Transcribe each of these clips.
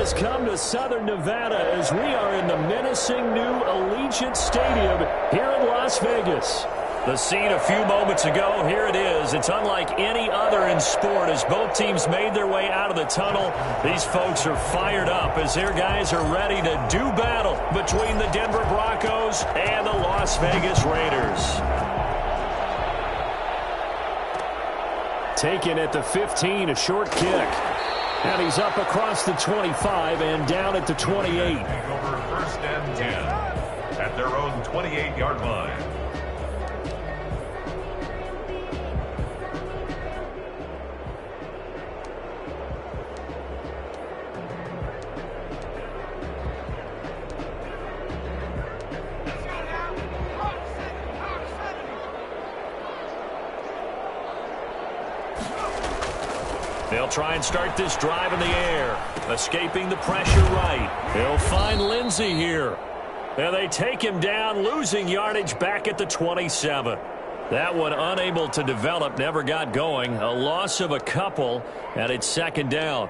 has come to Southern Nevada as we are in the menacing new Allegiant Stadium here in Las Vegas. The scene a few moments ago, here it is. It's unlike any other in sport as both teams made their way out of the tunnel. These folks are fired up as their guys are ready to do battle between the Denver Broncos and the Las Vegas Raiders. Taken at the 15, a short kick. And he's up across the 25 and down at the 28. Over first and 10 at their own 28-yard line. They'll try and start this drive in the air. Escaping the pressure right. They'll find Lindsey here. And they take him down, losing yardage back at the 27. That one unable to develop, never got going. A loss of a couple, and it's second down.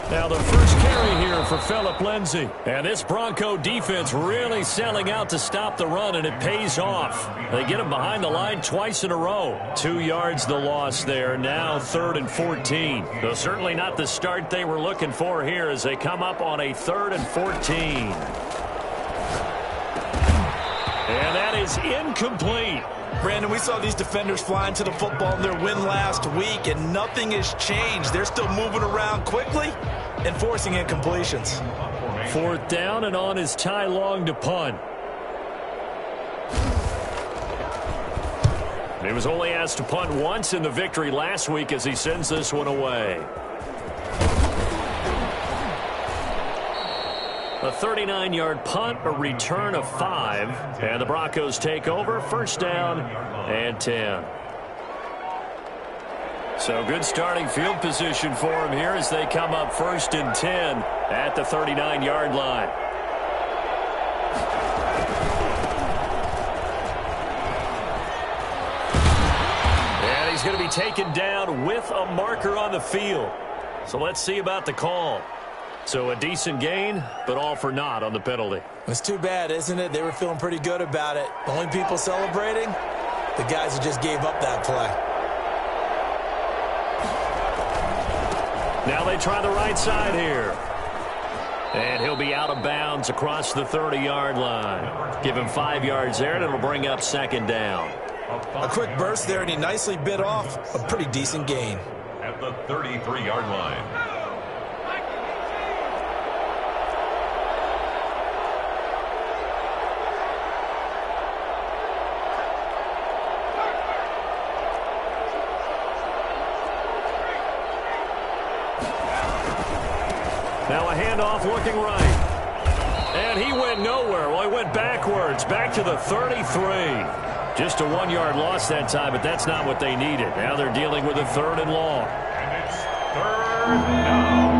Now the first carry here for Phillip Lindsay. And this Bronco defense really selling out to stop the run, and it pays off. They get him behind the line twice in a row. 2 yards the loss there. Now 3rd and 14. Though certainly not the start they were looking for here as they come up on a 3rd and 14. And that is incomplete. Brandon, we saw these defenders flying to the football in their win last week, and nothing has changed. They're still moving around quickly and forcing incompletions. 4th down, and on is Ty Long to punt. He was only asked to punt once in the victory last week as he sends this one away. A 39-yard punt, a return of 5, and the Broncos take over. First down and 10. So good starting field position for him here as they come up 1st and 10 at the 39-yard line. And he's going to be taken down with a marker on the field. So let's see about the call. So a decent gain, but all for naught on the penalty. It's too bad, isn't it? They were feeling pretty good about it. The only people celebrating, the guys who just gave up that play. Now they try the right side here. And he'll be out of bounds across the 30-yard line. Give him 5 yards there, and it'll bring up 2nd down. A quick burst there, and he nicely bit off a pretty decent gain. At the 33-yard line. Now a handoff looking right. And he went nowhere. Well, he went backwards, back to the 33. Just a 1-yard loss that time, but that's not what they needed. Now they're dealing with a 3rd and long. And it's 3rd down.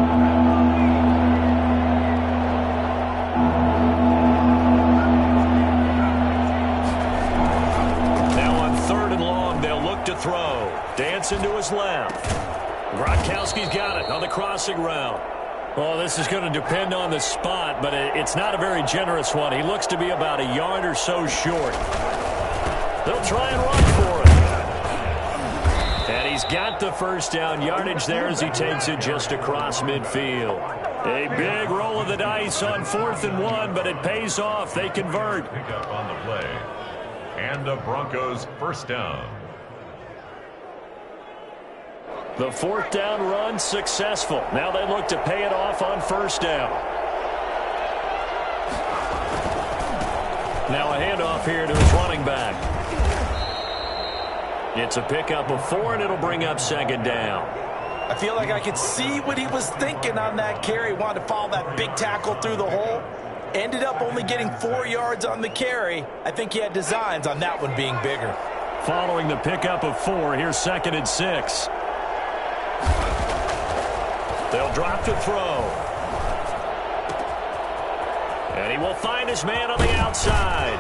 Now on 3rd and long, they'll look to throw. Dancing to his left. Gronkowski's got it on the crossing route. Well, this is going to depend on the spot, but it's not a very generous one. He looks to be about a yard or so short. They'll try and run for it. And he's got the first down yardage there as he takes it just across midfield. A big roll of the dice on 4th and 1, but it pays off. They convert. Pick up on the play. And the Broncos first down. The 4th down run successful. Now they look to pay it off on 1st down. Now a handoff here to his running back. It's a pickup of 4, and it'll bring up 2nd down. I feel like I could see what he was thinking on that carry. Wanted to follow that big tackle through the hole. Ended up only getting 4 yards on the carry. I think he had designs on that one being bigger. Following the pickup of 4, here's 2nd and 6. They'll drop to throw. And he will find his man on the outside.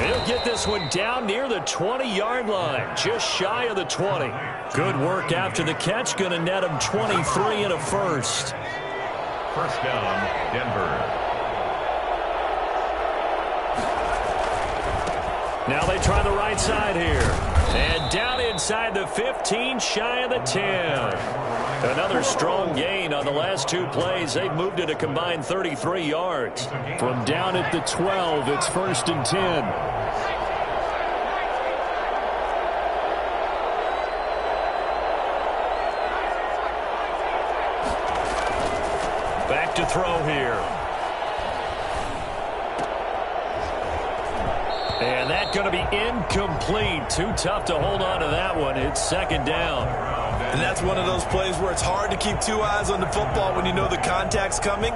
He'll get this one down near the 20-yard line, just shy of the 20. Good work after the catch, going to net him 23 and a first. First down, Denver. Now they try the right side here. And down inside the 15, shy of the 10. Another strong gain on the last two plays. They've moved it a combined 33 yards. From down at the 12, it's 1st and 10. Back to throw here. And that's going to be incomplete. Too tough to hold on to that one. It's 2nd down. And that's one of those plays where it's hard to keep two eyes on the football when you know the contact's coming,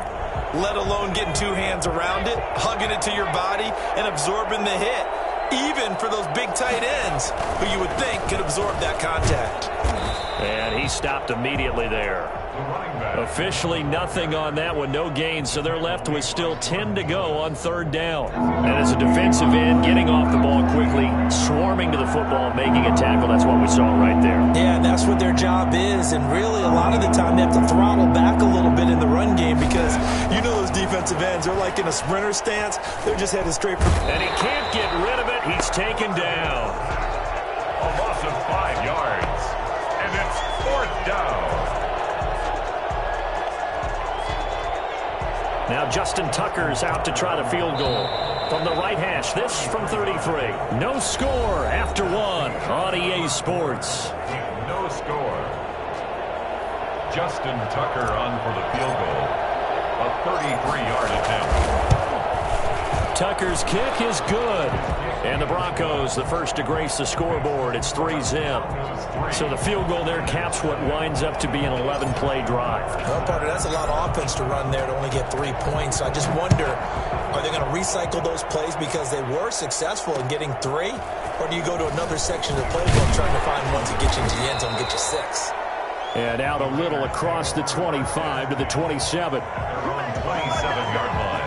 let alone getting two hands around it, hugging it to your body, and absorbing the hit, even for those big tight ends who you would think could absorb that contact. And he stopped immediately there. Officially nothing on that one, no gain, so they're left with still 10 to go on 3rd down. And as a defensive end, getting off the ball quickly, swarming to the football, making a tackle, that's what we saw right there. Yeah, and that's what their job is, and really a lot of the time they have to throttle back a little bit in the run game because you know those defensive ends, they're like in a sprinter stance, they're just headed straight for... And he can't get rid of it, he's taken down. A loss of 5 yards, and it's 4th down. Now Justin Tucker's out to try the field goal. From the right hash, this from 33. No score after 1 on EA Sports. No score. Justin Tucker on for the field goal. A 33-yard attempt. Tucker's kick is good. And the Broncos, the first to grace the scoreboard. It's 3-zip. So the field goal there caps what winds up to be an 11-play drive. Well, partner, that's a lot of offense to run there to only get 3 points. So I just wonder, are they going to recycle those plays because they were successful in getting 3? Or do you go to another section of the playbook trying to find ones that get you into the end zone and get you 6? And out a little across the 25 to the 27. Their own 27-yard line.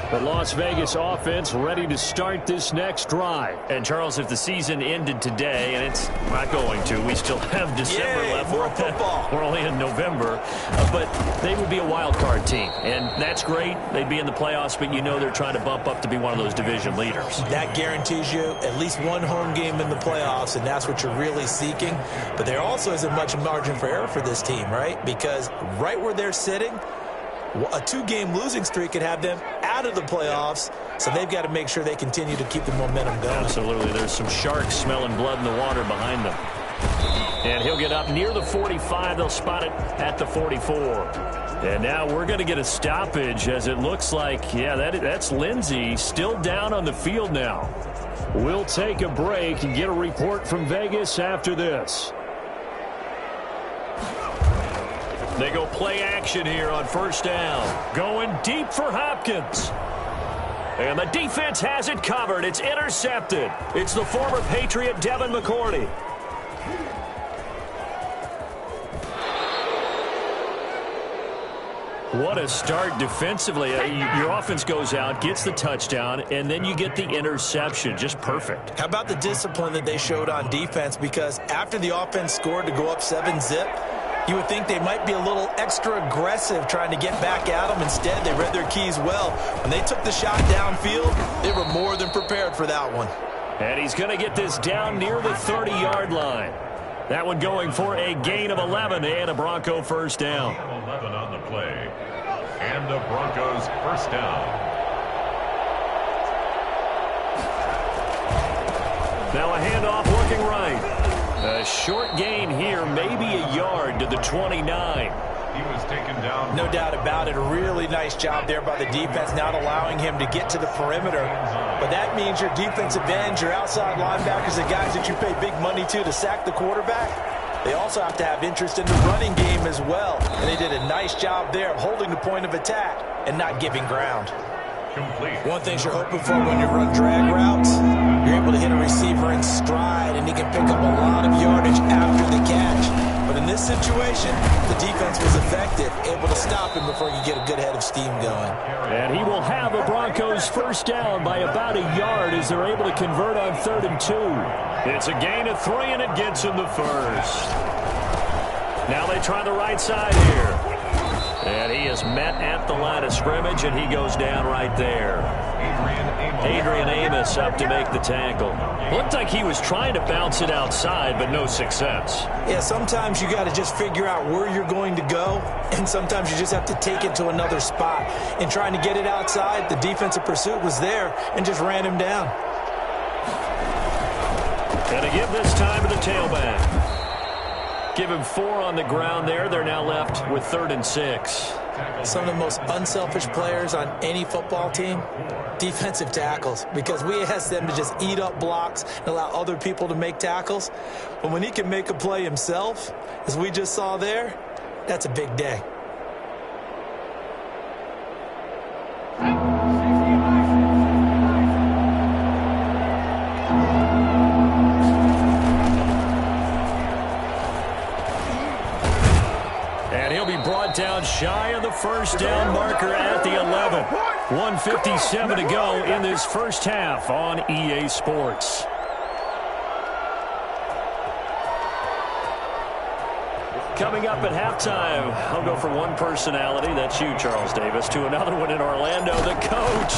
The Las Vegas offense ready to start this next drive. And, Charles, if the season ended today, and it's not going to, we still have December left. More football. We're only in November. But they would be a wild card team. And that's great. They'd be in the playoffs, but you know they're trying to bump up to be one of those division leaders. That guarantees you at least one home game in the playoffs, and that's what you're really seeking. But there also isn't much margin for error for this team, right? Because right where they're sitting, a 2-game losing streak could have them out of the playoffs, so they've got to make sure they continue to keep the momentum going. Absolutely. There's some sharks smelling blood in the water behind them. And he'll get up near the 45. They'll spot it at the 44. And now we're going to get a stoppage as it looks like, yeah, that's Lindsey still down on the field now. We'll take a break and get a report from Vegas after this. They go play action here on 1st down. Going deep for Hopkins. And the defense has it covered. It's intercepted. It's the former Patriot Devin McCourty. What a start defensively. Your offense goes out, gets the touchdown, and then you get the interception. Just perfect. How about the discipline that they showed on defense? Because after the offense scored to go up 7-zip, you would think they might be a little extra aggressive trying to get back at them. Instead, they read their keys well. When they took the shot downfield, they were more than prepared for that one. And he's going to get this down near the 30-yard line. That one going for a gain of 11 and a Bronco 1st down. 11 on the play. And the Broncos 1st down. Now a handoff looking right. A short gain here, maybe a yard to the 29. He was taken down. No doubt about it. A really nice job there by the defense, not allowing him to get to the perimeter. But that means your defensive ends, your outside linebackers, the guys that you pay big money to sack the quarterback, they also have to have interest in the running game as well. And they did a nice job there of holding the point of attack and not giving ground. Complete. One thing you're hoping for when you run drag routes, You're able to hit a receiver in stride, and he can pick up a lot of yardage after the catch. But in this situation, the defense was effective, able to stop him before he could get a good head of steam going. And he will have a Broncos first down by about a yard as they're able to convert on 3rd and 2. It's a gain of 3, and it gets him the first. Now they try the right side here. And he is met at the line of scrimmage, and he goes down right there. Adrian Amos up to make the tackle. Looked like he was trying to bounce it outside, but no success. Yeah, sometimes you got to just figure out where you're going to go, and sometimes you just have to take it to another spot. In trying to get it outside, the defensive pursuit was there and just ran him down. And to give this time to the tailback. Give him 4 on the ground there. They're now left with 3rd and 6. Some of the most unselfish players on any football team, defensive tackles, because we ask them to just eat up blocks and allow other people to make tackles. But when he can make a play himself, as we just saw there, that's a big day. Down shy of the first down marker at the 11. 1:57 to go in this first half on EA Sports. Coming up at halftime, I'll go from one personality, that's you, Charles Davis, to another one in Orlando, the coach.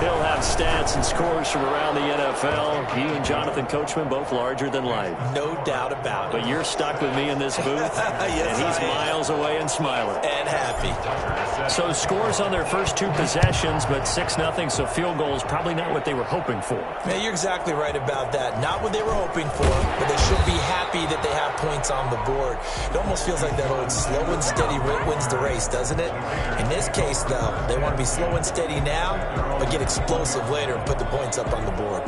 He'll have stats and scores from around the NFL. You and Jonathan Coachman, both larger than life. No doubt about it. But you're stuck with me in this booth, yes, and he's miles away and smiling. And happy. So scores on their first 2 possessions, but 6-0, so field goals probably not what they were hoping for. Man, you're exactly right about that. Not what they were hoping for, but they should be happy that they have points on the board. It almost feels like that old slow and steady wins the race, doesn't it? In this case, though, they want to be slow and steady now, but get explosive later and put the points up on the board.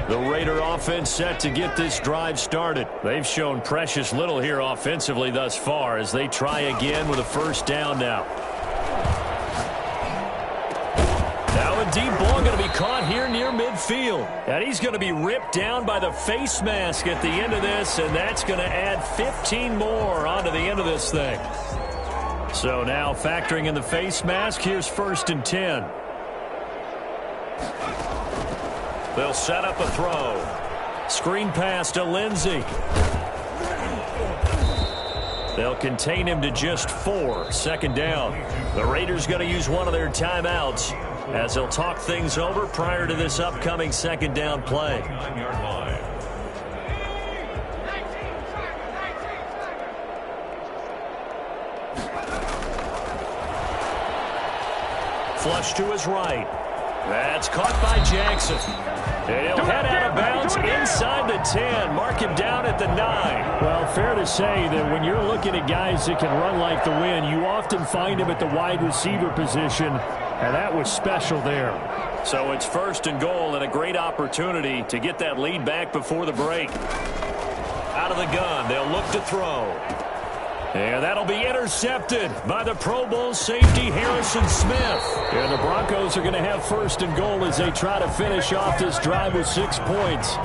The Raider offense set to get this drive started. They've shown precious little here offensively thus far as they try again with a first down now. Now a deep ball going to be caught here near midfield. And he's going to be ripped down by the face mask at the end of this, and that's going to add 15 more onto the end of this thing. So now factoring in the face mask, here's 1st and 10. They'll set up a throw. Screen pass to Lindsey. They'll contain him to just 4. 2nd down. The Raiders going to use one of their timeouts as they'll talk things over prior to this upcoming 2nd down play. Flush to his right. That's caught by Jackson. And he'll head out of bounds inside the 10. Mark him down at the 9. Well, fair to say that when you're looking at guys that can run like the wind, you often find him at the wide receiver position, and that was special there. So it's 1st and goal and a great opportunity to get that lead back before the break. Out of the gun, they'll look to throw. And that'll be intercepted by the Pro Bowl safety Harrison Smith. And the Broncos are going to have 1st and goal as they try to finish off this drive with 6 points.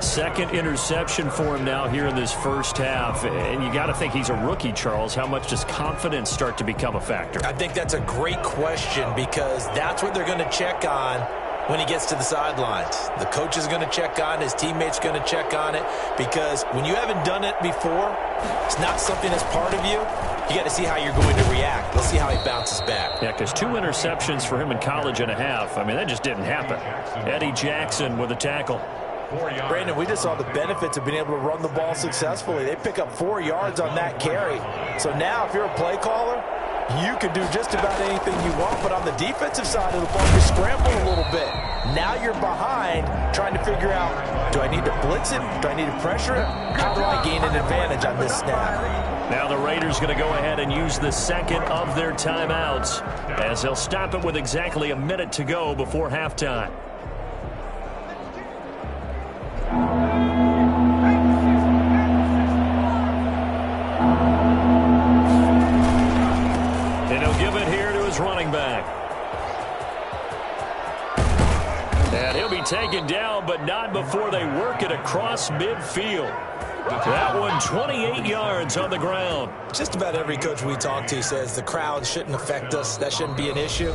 2nd interception for him now here in this first half. And you got to think he's a rookie, Charles. How much does confidence start to become a factor? I think that's a great question because that's what they're going to check on when he gets to the sidelines. The coach is going to check on, his teammates going to check on it, because when you haven't done it before, it's not something that's part of you. You got to see how you're going to react. Let's see how he bounces back. Yeah, because 2 interceptions for him in college and a half. I mean, that just didn't happen. Eddie Jackson with a tackle. Brandon, we just saw the benefits of being able to run the ball successfully. They pick up 4 yards on that carry. So now if you're a play caller, you can do just about anything you want, but on the defensive side of the ball, you scramble a little bit. Now you're behind trying to figure out, do I need to blitz it? Do I need to pressure it? How do I gain an advantage on this snap? Now the Raiders going to go ahead and use the 2nd of their timeouts as they'll stop it with exactly a minute to go before halftime. And he'll be taken down, but not before they work it across midfield. That one 28 yards on the ground. Just about every coach we talk to says the crowd shouldn't affect us. That shouldn't be an issue.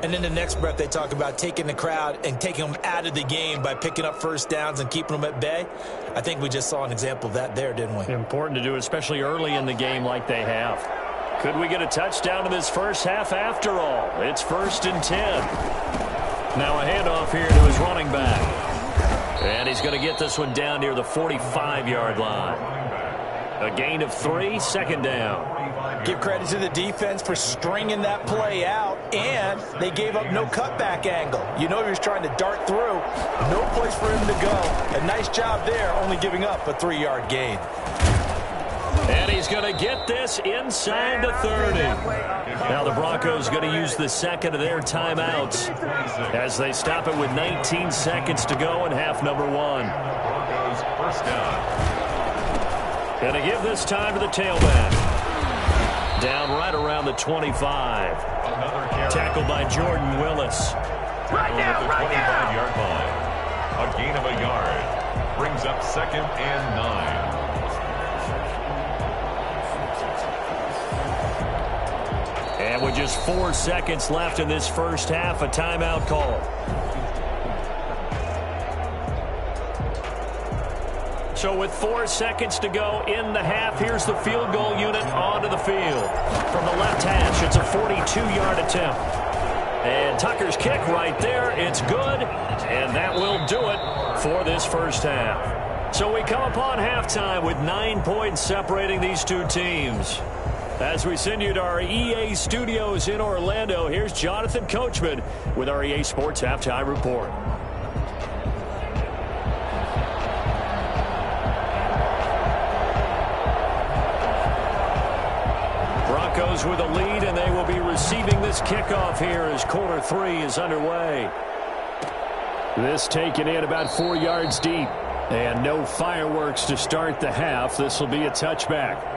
And in the next breath, they talk about taking the crowd and taking them out of the game by picking up first downs and keeping them at bay. I think we just saw an example of that there, didn't we? Important to do, especially early in the game like they have. Could we get a touchdown in this first half after all? It's 1st and 10. Now a handoff here to his running back. And he's going to get this one down near the 45-yard line. A gain of 3, 2nd down. Give credit to the defense for stringing that play out, and they gave up no cutback angle. You know he was trying to dart through. No place for him to go. A nice job there, only giving up a 3-yard gain. And he's going to get this inside the 30. Now the Broncos going to use the second of their timeouts as they stop it with 19 seconds to go in half number 1. Broncos first down. Going to give this time to the tailback. Down right around the 25. Tackled by Jordan Willis. Right now, right now. 25-yard line. A gain of a yard. Brings up 2nd and 9. And with just 4 seconds left in this first half, a timeout call. So with 4 seconds to go in the half, here's the field goal unit onto the field. From the left hash, it's a 42-yard attempt. And Tucker's kick right there, it's good, and that will do it for this first half. So we come upon halftime with 9 points separating these two teams. As we send you to our EA studios in Orlando, here's Jonathan Coachman with our EA Sports Halftime Report. Broncos with a lead, and they will be receiving this kickoff here as quarter 3 is underway. This taken in about 4 yards deep, and no fireworks to start the half. This will be a touchback.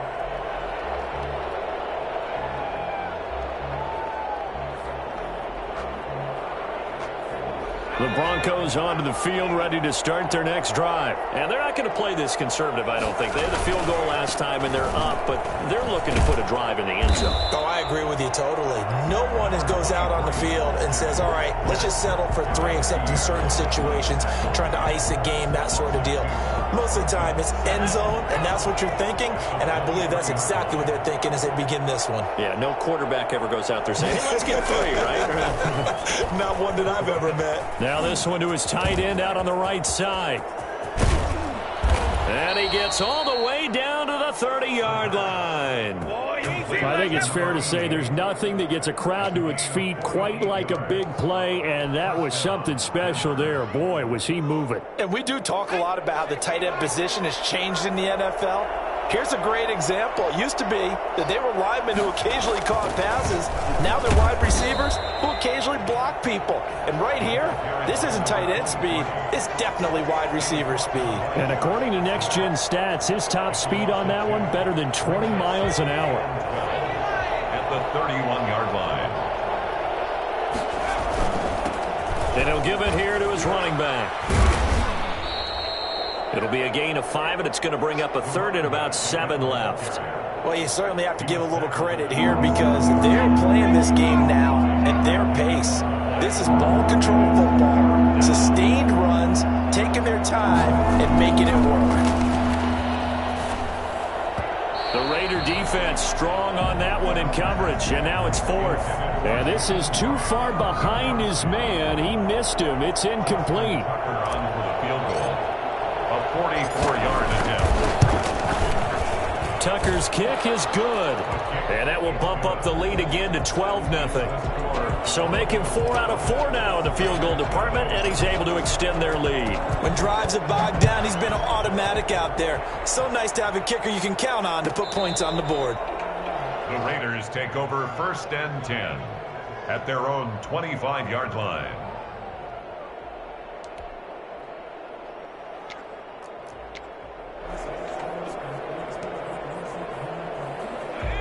The Broncos onto the field, ready to start their next drive. And they're not going to play this conservative, I don't think. They had the field goal last time, and they're up, but they're looking to put a drive in the end zone. Oh, I agree with you totally. No one goes out on the field and says, all right, let's just settle for 3, except in certain situations, trying to ice a game, that sort of deal. Most of the time, it's end zone, and that's what you're thinking, and I believe that's exactly what they're thinking as they begin this one. Yeah, no quarterback ever goes out there saying, hey, let's get 3, right? Not one that I've ever met. Now this one to his tight end out on the right side. And he gets all the way down to the 30-yard line. I think it's fair to say there's nothing that gets a crowd to its feet quite like a big play, and that was something special there. Boy, was he moving. And we do talk a lot about how the tight end position has changed in the NFL. Here's a great example. It used to be that they were linemen who occasionally caught passes. Now they're wide receivers who occasionally block people. And right here, this isn't tight end speed. It's definitely wide receiver speed. And according to Next Gen Stats, his top speed on that one, better than 20 miles an hour. At the 31-yard line. And he'll give it here to his running back. It'll be a gain of 5, and it's going to bring up a 3rd and about 7 left. Well, you certainly have to give a little credit here because they're playing this game now at their pace. This is ball control football. Sustained runs, taking their time, and making it work. The Raider defense strong on that one in coverage, and now it's 4th. And this is too far behind his man. He missed him. It's incomplete. Run for the field goal. A 44-yard attempt. Tucker's kick is good. And that will bump up the lead again to 12-0. So make him 4 out of 4 now in the field goal department, and he's able to extend their lead. When drives are bogged down, he's been an automatic out there. So nice to have a kicker you can count on to put points on the board. The Raiders take over 1st and 10 at their own 25-yard line.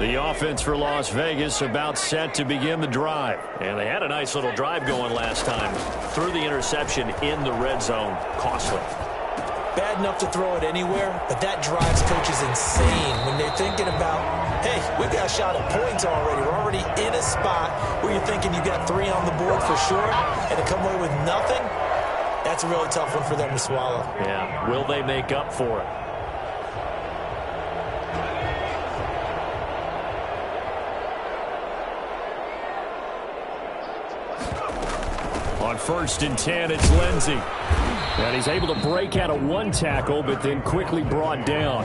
The offense for Las Vegas about set to begin the drive. And they had a nice little drive going last time. Threw the interception in the red zone. Costly. Bad enough to throw it anywhere, but that drives coaches insane when they're thinking about, hey, we got a shot at points already. We're already in a spot where you're thinking you got 3 on the board for sure, and to come away with nothing, that's a really tough one for them to swallow. Yeah, will they make up for it? On 1st and 10, it's Lindsey. And he's able to break out of 1 tackle, but then quickly brought down.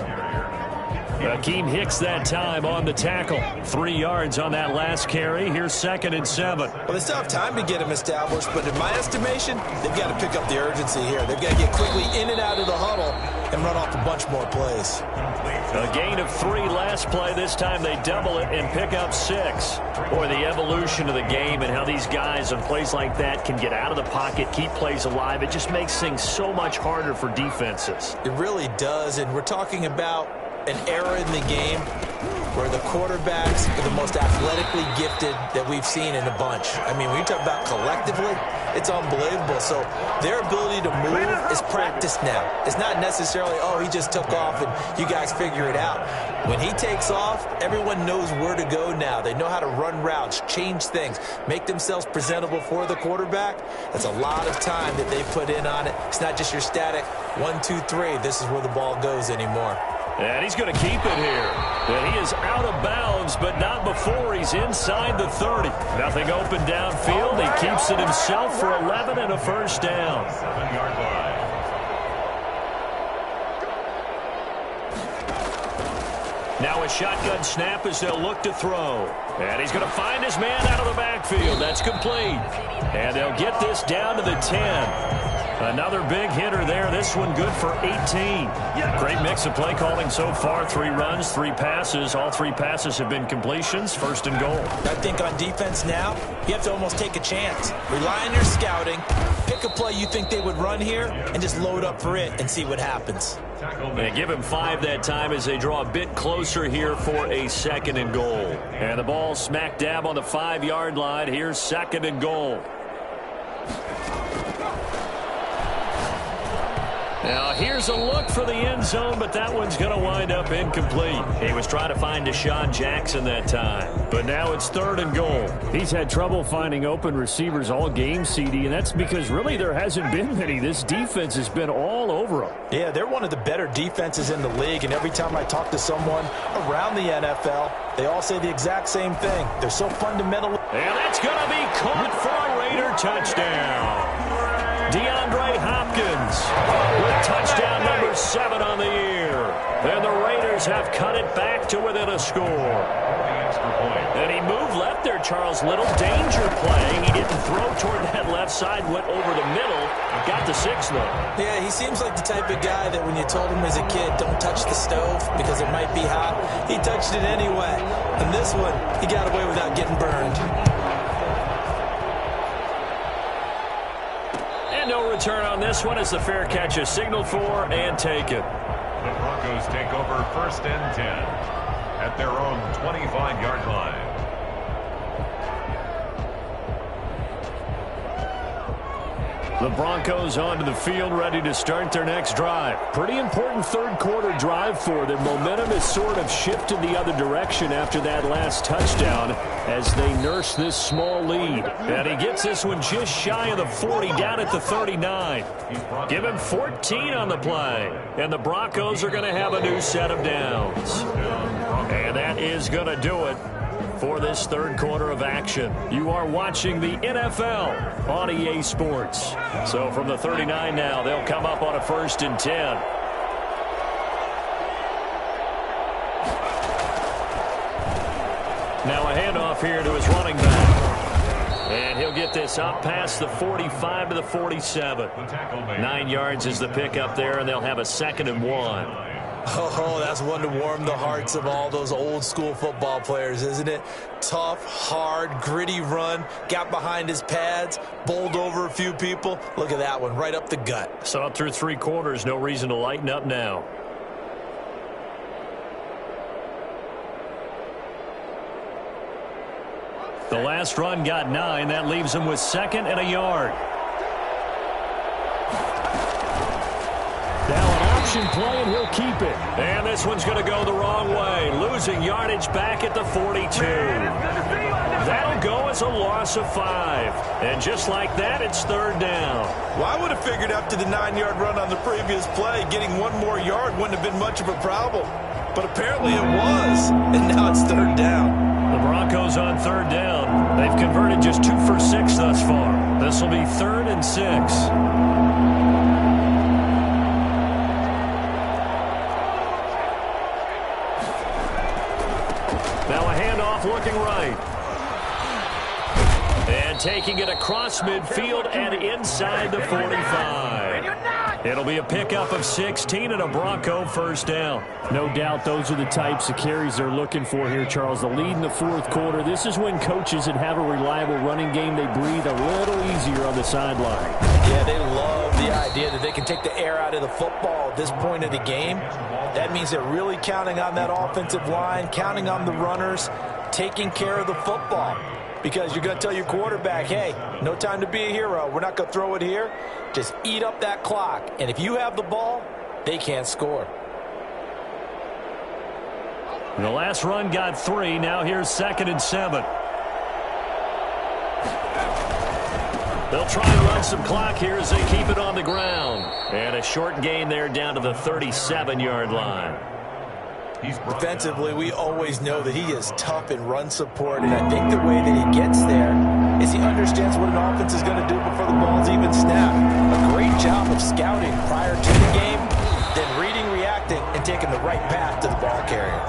Akeem Hicks that time on the tackle. 3 yards on that last carry. Here's 2nd and 7. Well, they still have time to get him established, but in my estimation, they've got to pick up the urgency here. They've got to get quickly in and out of the huddle and run off a bunch more plays. A gain of 3 last play. This time they double it and pick up 6. Boy, the evolution of the game and how these guys on plays like that can get out of the pocket, keep plays alive. It just makes things so much harder for defenses. It really does, and we're talking about an era in the game where the quarterbacks are the most athletically gifted that we've seen in a bunch. I mean, when you talk about collectively, it's unbelievable. So their ability to move is practiced now. It's not necessarily, oh, he just took off and you guys figure it out. When he takes off, everyone knows where to go now. They know how to run routes, change things, make themselves presentable for the quarterback. That's a lot of time that they put in on it. It's not just your static 1, 2, 3. This is where the ball goes anymore. And he's going to keep it here. And he is out of bounds, but not before he's inside the 30. Nothing open downfield. He keeps it himself for 11 and a first down. 7-yard line. Now a shotgun snap as they'll look to throw. And he's going to find his man out of the backfield. That's complete. And they'll get this down to the 10. Another big hitter there. This one good for 18. Great mix of play calling so far. 3 runs, 3 passes. All 3 passes have been completions. 1st and goal. I think on defense now, you have to almost take a chance. Rely on your scouting. Pick a play you think they would run here and just load up for it and see what happens. And give him 5 that time as they draw a bit closer here for a 2nd and goal. And the ball smack dab on the 5-yard line. Here's 2nd and goal. Now, here's a look for the end zone, but that one's going to wind up incomplete. He was trying to find Deshaun Jackson that time, but now it's 3rd and goal. He's had trouble finding open receivers all game, CD, and that's because really there hasn't been many. This defense has been all over him. Yeah, they're one of the better defenses in the league, and every time I talk to someone around the NFL, they all say the exact same thing. They're so fundamental. And that's going to be caught for a Raider touchdown. DeAndre Hopkins with touchdown number 7 on the year. And the Raiders have cut it back to within a score. And he moved left there, Charles. Little danger play. He didn't throw toward that left side, went over the middle, got the 6 though. Yeah, he seems like the type of guy that when you told him as a kid, don't touch the stove because it might be hot, he touched it anyway. And this one, he got away without getting burned. No return on this one as the fair catch is signaled for and taken. The Broncos take over 1st and 10 at their own 25-yard line. The Broncos onto the field ready to start their next drive. Pretty important 3rd quarter drive for them. Momentum has sort of shifted the other direction after that last touchdown as they nurse this small lead. And he gets this one just shy of the 40 down at the 39. Give him 14 on the play. And the Broncos are going to have a new set of downs. And that is going to do it for this 3rd quarter of action. You are watching the NFL on EA Sports. So from the 39 now, they'll come up on a 1st and 10. Now a handoff here to his running back. And he'll get this up past the 45 to the 47. 9 yards is the pickup there, and they'll have a 2nd and 1. Oh, that's one to warm the hearts of all those old school football players, isn't it? Tough, hard, gritty run, got behind his pads, bowled over a few people. Look at that one, right up the gut. Saw it through 3 quarters, no reason to lighten up now. The last run got 9. That leaves him with 2nd and a yard. Now an option play, and he'll keep it. And this one's going to go the wrong way, losing yardage back at the 42. That'll go as a loss of 5. And just like that, it's 3rd down. Well, I would have figured after the 9-yard run on the previous play, getting 1 more yard wouldn't have been much of a problem. But apparently it was, and now it's 3rd down. The Broncos on 3rd down. They've converted just 2 for 6 thus far. This will be 3rd and 6. Now a handoff looking right. And taking it across midfield and inside the 45. It'll be a pickup of 16 and a Bronco 1st down. No doubt those are the types of carries they're looking for here, Charles. The lead in the 4th quarter. This is when coaches that have a reliable running game, they breathe a little easier on the sideline. Yeah, they love the idea that they can take the air out of the football at this point of the game. That means they're really counting on that offensive line, counting on the runners, taking care of the football. Because you're going to tell your quarterback, hey, no time to be a hero. We're not going to throw it here. Just eat up that clock. And if you have the ball, they can't score. The last run got 3. Now here's 2nd and 7. They'll try and run some clock here as they keep it on the ground. And a short gain there down to the 37-yard line. Defensively, we always know that he is tough in run support, and I think the way that he gets there is he understands what an offense is going to do before the ball's even snapped. A great job of scouting prior to the game, then reading, reacting, and taking the right path to the ball carrier.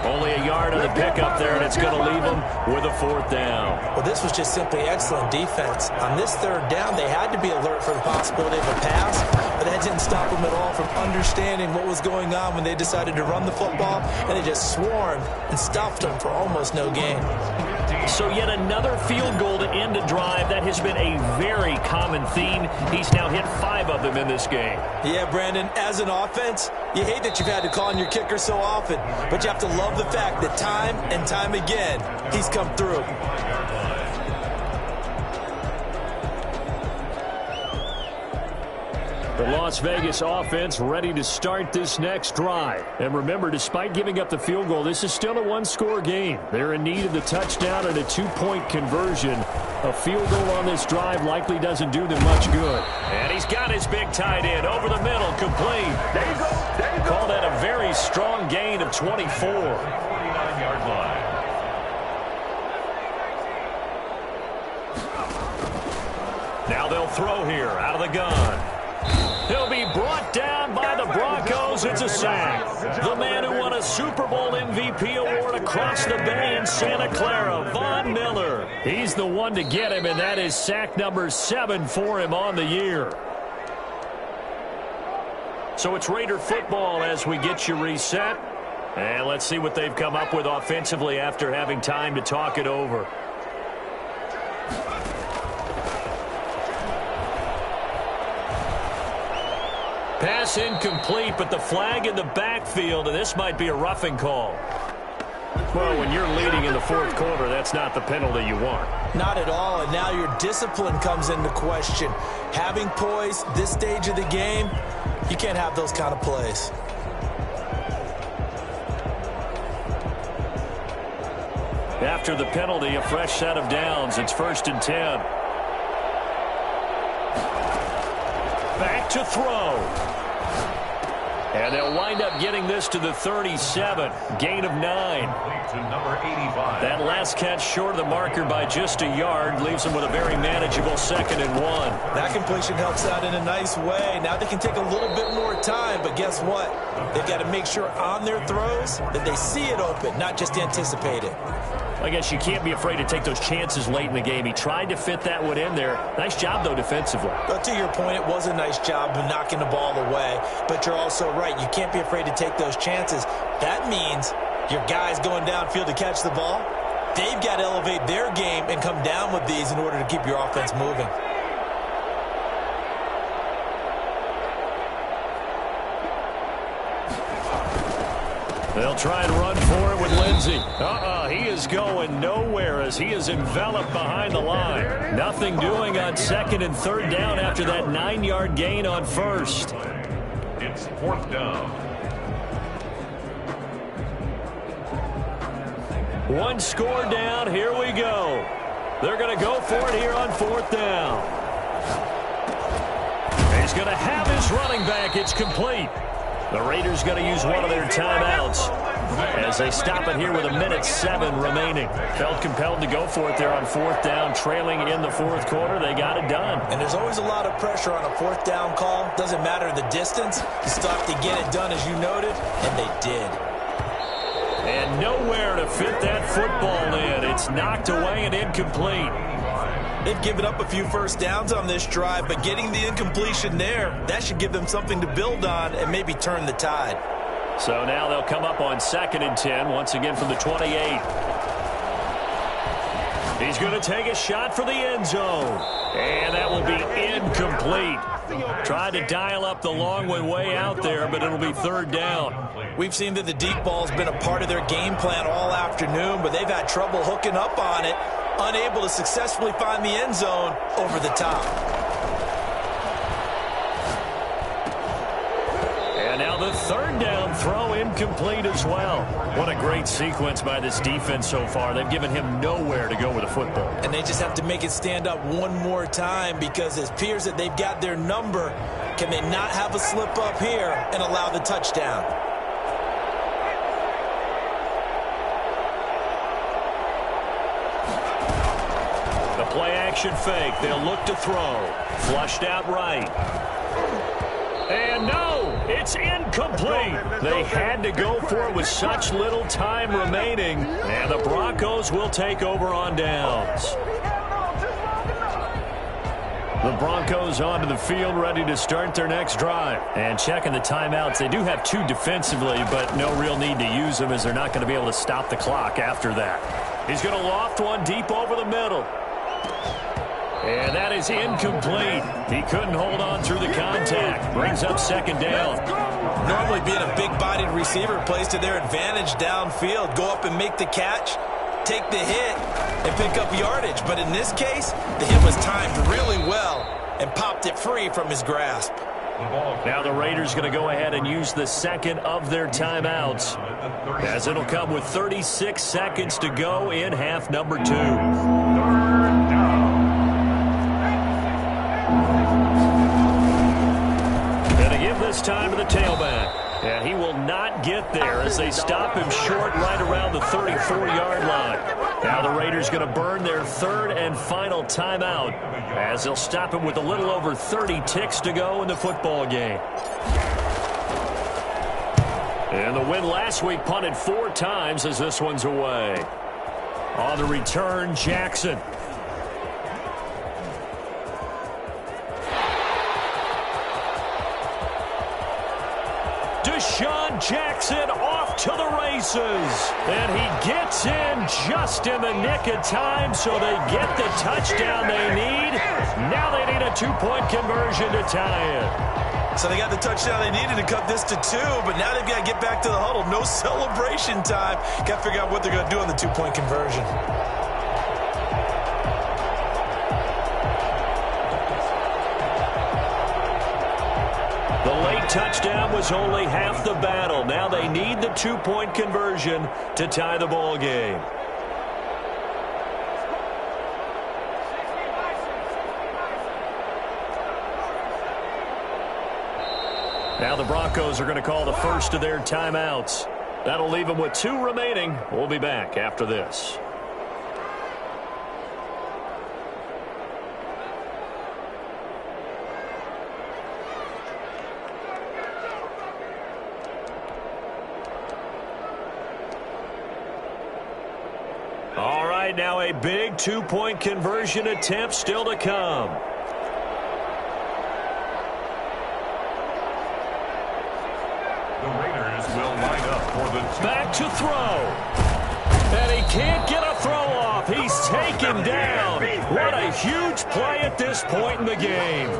Only a yard on the pickup there, and it's going to leave them with a 4th down. Well, this was just simply excellent defense. On this 3rd down, they had to be alert for the possibility of a pass, but that didn't stop them at all from understanding what was going on when they decided to run the football, and they just swarmed and stuffed them for almost no gain. So yet another field goal to end a drive. That has been a very common theme. He's now hit 5 of them in this game. Yeah, Brandon, as an offense, you hate that you've had to call on your kicker so often, but you have to love the fact that time and time again, he's come through. The Las Vegas offense ready to start this next drive. And remember, despite giving up the field goal, this is still a 1-score game. They're in need of the touchdown and a 2-point conversion. A field goal on this drive likely doesn't do them much good. And he's got his big tight end over the middle, complete. There you go. There you go. Call that a very strong gain of 24. 49-yard line. Now they'll throw here out of the gun. He'll be brought down by the Broncos. It's a sack. The man who won a Super Bowl MVP award across the bay in Santa Clara, Von Miller. He's the one to get him, and that is sack number 7 for him on the year. So it's Raider football as we get you reset. And let's see what they've come up with offensively after having time to talk it over. Pass incomplete, but the flag in the backfield, and this might be a roughing call. Well, when you're leading in the 4th quarter, that's not the penalty you want. Not at all, and now your discipline comes into question. Having poise this stage of the game, you can't have those kind of plays. After the penalty, a fresh set of downs. It's 1st and 10. Back to throw. And they'll wind up getting this to the 37. Gain of 9. To number 85. That last catch short of the marker by just a yard leaves them with a very manageable 2nd and 1. That completion helps out in a nice way. Now they can take a little bit more time, but guess what? They've got to make sure on their throws that they see it open, not just anticipate it. I guess you can't be afraid to take those chances late in the game. He tried to fit that one in there. Nice job, though, defensively. But to your point, it was a nice job of knocking the ball away. But you're also right. You can't be afraid to take those chances. That means your guys going downfield to catch the ball, they've got to elevate their game and come down with these in order to keep your offense moving. They'll try and run for it with Lindsey. He is going nowhere as he is enveloped behind the line. Nothing doing on 2nd and 3rd down after that 9-yard gain on 1st. It's 4th down. One score down. Here we go. They're going to go for it here on 4th down. He's going to have his running back. It's complete. The Raiders going to use one of their timeouts as they stop it here with 1:07 remaining. Felt compelled to go for it there on 4th down, trailing in the 4th quarter. They got it done. And there's always a lot of pressure on a 4th down call. Doesn't matter the distance. You still have to get it done, as you noted, and they did. And nowhere to fit that football in. It's knocked away and incomplete. They've given up a few first downs on this drive, but getting the incompletion there, that should give them something to build on and maybe turn the tide. So now they'll come up on 2nd and 10, once again from the 28. He's going to take a shot for the end zone. And that will be incomplete. Tried to dial up the long way out there, but it'll be 3rd down. We've seen that the deep ball's been a part of their game plan all afternoon, but they've had trouble hooking up on it, unable to successfully find the end zone over the top. And now the 3rd down throw incomplete as well. What a great sequence by this defense so far. They've given him nowhere to go with the football. And they just have to make it stand up one more time, because it appears that they've got their number. Can they not have a slip up here and allow the touchdown? The play action fake. They'll look to throw. Flushed out right. And no, it's incomplete. They had to go for it with such little time remaining. And the Broncos will take over on downs. The Broncos onto the field, ready to start their next drive. And checking the timeouts. They do have 2 defensively, but no real need to use them as they're not going to be able to stop the clock after that. He's going to loft one deep over the middle. And that is incomplete. He couldn't hold on through the contact. Brings up 2nd down. Normally being a big-bodied receiver plays to their advantage downfield. Go up and make the catch, take the hit, and pick up yardage. But in this case, the hit was timed really well and popped it free from his grasp. Now the Raiders going to go ahead and use the 2nd of their timeouts, as it'll come with 36 seconds to go in half number 2. This time to the tailback. And he will not get there as they stop him short right around the 34-yard line. Now the Raiders going to burn their 3rd and final timeout as they'll stop him with a little over 30 ticks to go in the football game. And the win last week punted 4 times as this one's away. On the return, Jackson. Deshaun Jackson off to the races. And he gets in just in the nick of time, so they get the touchdown they need. Now they need a 2-point conversion to tie it. So they got the touchdown they needed to cut this to 2, but now they've got to get back to the huddle. No celebration time. Got to figure out what they're going to do on the 2-point conversion. Touchdown was only half the battle. Now they need the 2-point conversion to tie the ball game. Now the Broncos are going to call the first of their timeouts. That'll leave them with 2 remaining. We'll be back after this. All right, now a big 2-point conversion attempt still to come. The Raiders will line up for the back to throw. And he can't get a throw off. He's taken down. What a huge play at this point in the game.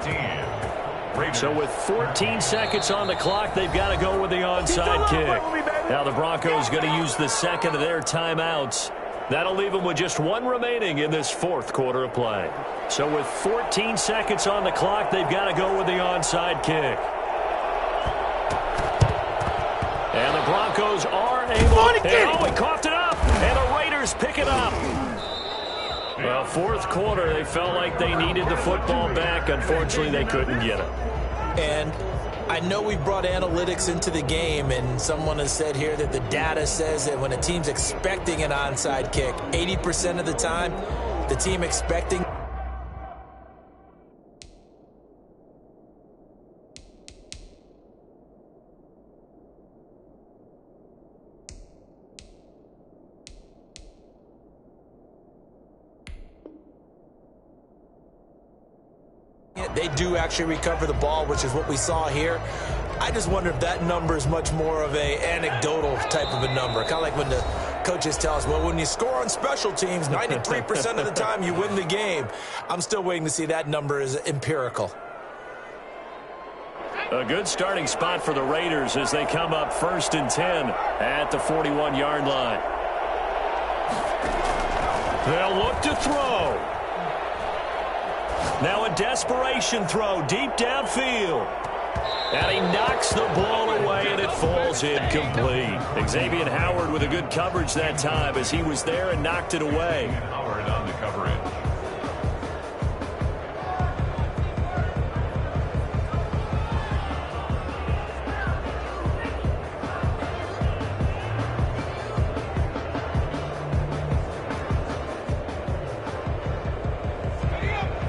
15. So with 14 seconds on the clock, they've got to go with the onside kick. Now the Broncos going to use the second of their timeouts. That'll leave them with just one remaining in this fourth quarter of play. So with 14 seconds on the clock, they've got to go with the onside kick. And the Broncos are able to get it. Oh, he coughed it up. And the Raiders pick it up. Well, fourth quarter, they felt like they needed the football back. Unfortunately, they couldn't get it. And I know we brought analytics into the game, and someone has said here that the data says that when a team's expecting an onside kick, 80% of the time, the team expecting they do actually recover the ball, which is what we saw here. I just wonder if that number is much more of a anecdotal type of a number. Kind of like when the coaches tell us, well, when you score on special teams, 93% of the time you win the game. I'm still waiting to see that number is empirical. A good starting spot for the Raiders as they come up 1st and 10 at the 41-yard line. They'll look to throw. Now a desperation throw deep downfield. And he knocks the ball away, and it falls incomplete. Xavier Howard with a good coverage that time as he was there and knocked it away. Howard on the coverage.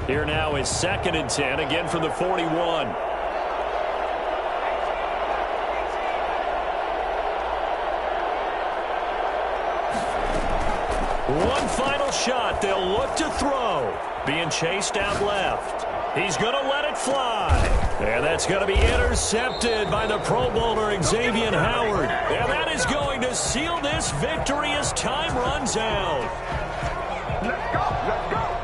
Here now is 2nd and 10, again from the 41. One final shot. They'll look to throw. Being chased out left. He's going to let it fly. And that's going to be intercepted by the Pro Bowler Xavier Howard. And that is going to seal this victory as time runs out. Let's go. Let's go.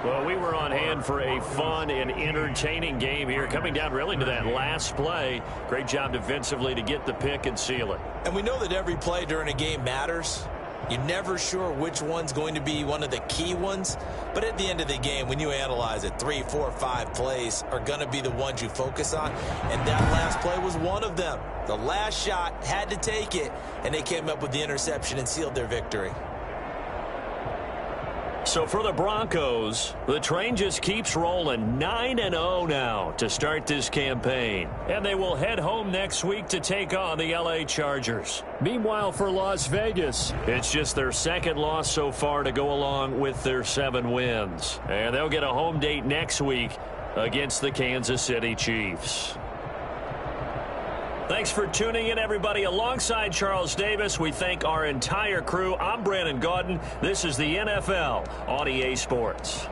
Well, we were on hand for a fun and entertaining game here, coming down really to that last play. Great job defensively to get the pick and seal it. And we know that every play during a game matters. You're never sure which one's going to be one of the key ones. But at the end of the game, when you analyze it, 3, 4, 5 plays are going to be the ones you focus on. And that last play was one of them. The last shot had to take it, and they came up with the interception and sealed their victory. So for the Broncos, the train just keeps rolling 9-0 now to start this campaign. And they will head home next week to take on the LA Chargers. Meanwhile, for Las Vegas, it's just their 2nd loss so far to go along with their 7 wins. And they'll get a home date next week against the Kansas City Chiefs. Thanks for tuning in, everybody. Alongside Charles Davis, we thank our entire crew. I'm Brandon Gaudin. This is the NFL on EA Sports.